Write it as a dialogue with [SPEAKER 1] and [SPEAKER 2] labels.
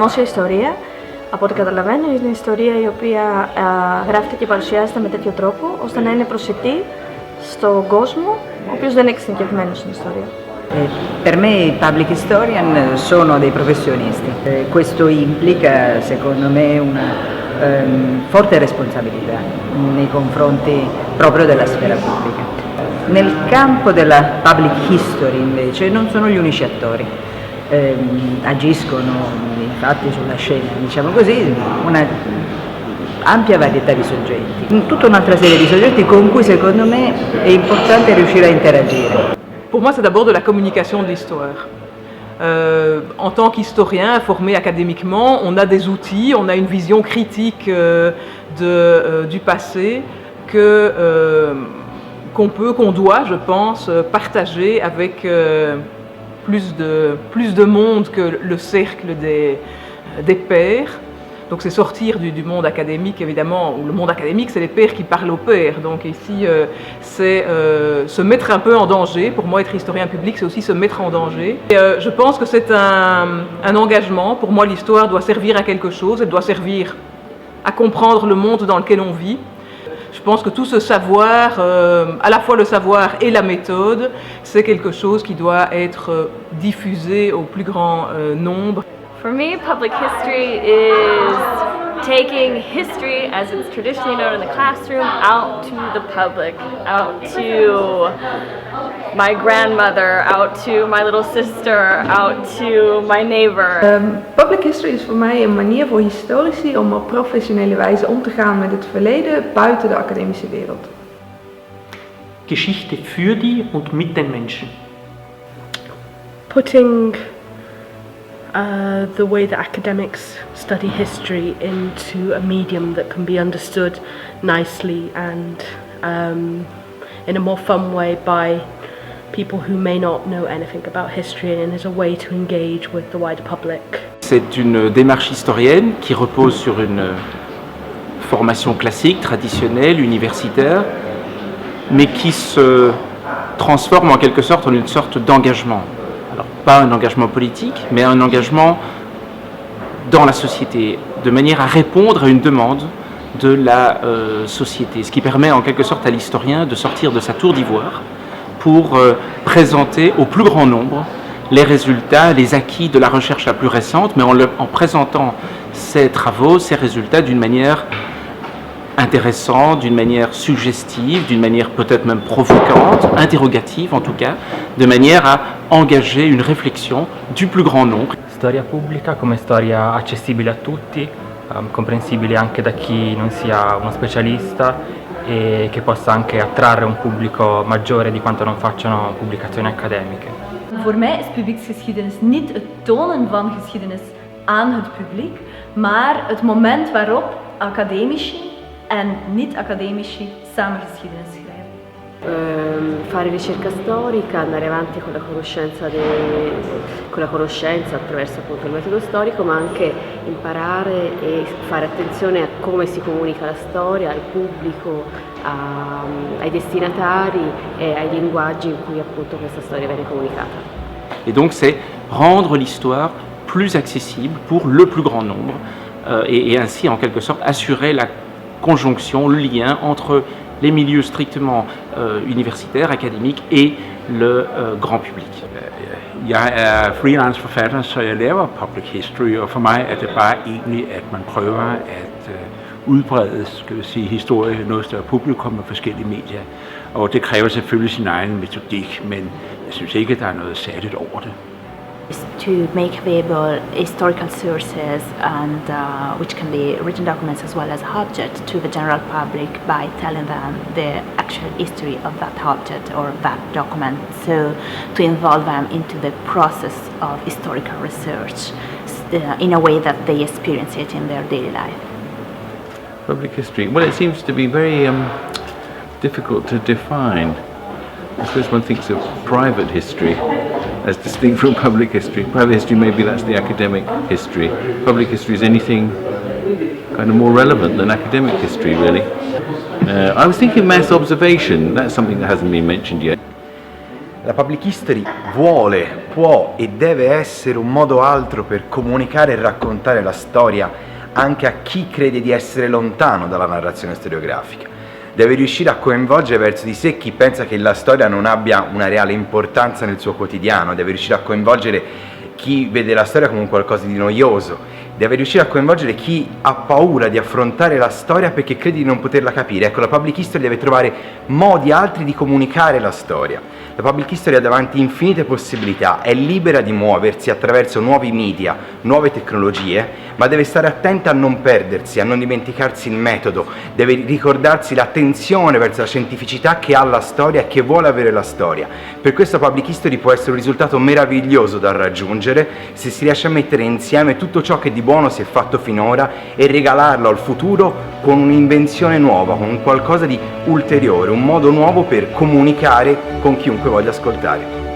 [SPEAKER 1] δημόσια ιστορία. Από ό,τι καταλαβαίνω, είναι ιστορία η οποία γράφεται και παρουσιάζεται με τέτοιο τρόπο, ώστε να είναι προσιτή στον κόσμο, ο οποίος δεν είναι εξειδικευμένος στην ιστορία.
[SPEAKER 2] Per me i public historian sono dei professionisti, questo implica secondo me una forte responsabilità nei confronti proprio della sfera pubblica. Nel campo della public history invece non sono gli unici attori, agiscono infatti sulla scena, diciamo così, una ampia varietà di soggetti, tutta un'altra serie di soggetti con cui secondo me è importante riuscire a interagire.
[SPEAKER 3] Pour moi, c'est d'abord de la communication de l'histoire. En tant qu'historien formé académiquement, on a des outils, on a une vision critique du passé qu'on doit, je pense, partager avec plus de monde que le cercle des pairs. Donc c'est sortir du monde académique, évidemment, où le monde académique, c'est les pairs qui parlent aux pairs. Donc ici, c'est se mettre un peu en danger. Pour moi, être historien public, c'est aussi se mettre en danger. Et, je pense que c'est un engagement. Pour moi, l'histoire doit servir à quelque chose. Elle doit servir à comprendre le monde dans lequel on vit. Je pense que tout ce savoir, à la fois le savoir et la méthode, c'est quelque chose qui doit être diffusé au plus grand nombre.
[SPEAKER 4] For me, public history is taking history as it's traditionally known in the classroom out to the public, out to my grandmother, out to my little sister, out to my neighbor.
[SPEAKER 5] Public history is voor mij een manier voor historici om op professionele wijze om te gaan met het verleden buiten de academische wereld.
[SPEAKER 6] Geschichte für die und mit den Menschen.
[SPEAKER 7] Putting the way that academics study history into a medium that can be understood nicely and in a more fun way by people who may not know anything about history, and as a way to engage with the wider public.
[SPEAKER 8] C'est une démarche historienne qui repose sur une formation classique, traditionnelle, universitaire, mais qui se transforme en quelque sorte en une sorte d'engagement. Alors, pas un engagement politique, mais un engagement dans la société, de manière à répondre à une demande de la société, ce qui permet en quelque sorte à l'historien de sortir de sa tour d'ivoire pour présenter au plus grand nombre les résultats, les acquis de la recherche la plus récente, mais en présentant ces travaux, ces résultats d'une manière intéressante, d'une manière suggestive, d'une manière peut-être même provocante, interrogative en tout cas, de manière à engager une réflexion du plus grand nombre.
[SPEAKER 9] Storia pubblica come storia accessibile a tutti, comprensibile anche da chi non sia uno specialista e che possa anche attrarre un pubblico maggiore di quanto non facciano pubblicazioni accademiche.
[SPEAKER 10] Voor mij is publieksgeschiedenis niet het tonen van geschiedenis aan het publiek, maar het moment waarop academici en niet-academici samen geschiedenis schrijven.
[SPEAKER 11] Fare ricerca storica, andare avanti con la conoscenza attraverso appunto il metodo storico, ma anche imparare e fare attenzione a come si comunica la storia al pubblico, ai destinatari e ai linguaggi in cui appunto questa storia viene comunicata.
[SPEAKER 8] Et donc c'est rendre l'histoire plus accessible pour le plus grand nombre et ainsi en quelque sorte assurer la conjonction, le lien entre les milieux strictement universitaires, académiques et le grand public.
[SPEAKER 12] Jeg er freelance forfatter, så jeg laver public history, og for mig er det bare egentlig, at man prøver at udbrede, skal vi sige, historie noget større publikum med forskellige medier. Og det kræver selvfølgelig sin egen metodik, men jeg synes ikke, der er noget særligt over det.
[SPEAKER 13] To make available historical sources and which can be written documents as well as objects to the general public by telling them the actual history of that object or that document, so to involve them into the process of historical research in a way that they experience it in their daily life.
[SPEAKER 14] Public history, well, it seems to be very difficult to define. I suppose one thinks of private history as distinct from public history. Private history, maybe that's the academic history. Public history is anything kind of more relevant than academic history, really. I was thinking mass observation. That's something that hasn't been mentioned yet.
[SPEAKER 15] La public history vuole può e deve essere un modo altro per comunicare e raccontare la storia anche a chi crede di essere lontano dalla narrazione storiografica. Deve riuscire a coinvolgere verso di sé chi pensa che la storia non abbia una reale importanza nel suo quotidiano, deve riuscire a coinvolgere chi vede la storia come un qualcosa di noioso, deve riuscire a coinvolgere chi ha paura di affrontare la storia perché crede di non poterla capire. Ecco, la public history deve trovare modi altri di comunicare la storia. La public history ha davanti infinite possibilità, è libera di muoversi attraverso nuovi media, nuove tecnologie, ma deve stare attenta a non perdersi, a non dimenticarsi il metodo, deve ricordarsi l'attenzione verso la scientificità che ha la storia e che vuole avere la storia. Per questo public history può essere un risultato meraviglioso da raggiungere se si riesce a mettere insieme tutto ciò che di buono si è fatto finora e regalarlo al futuro con un'invenzione nuova, con un qualcosa di ulteriore, un modo nuovo per comunicare con chiunque voglia ascoltare.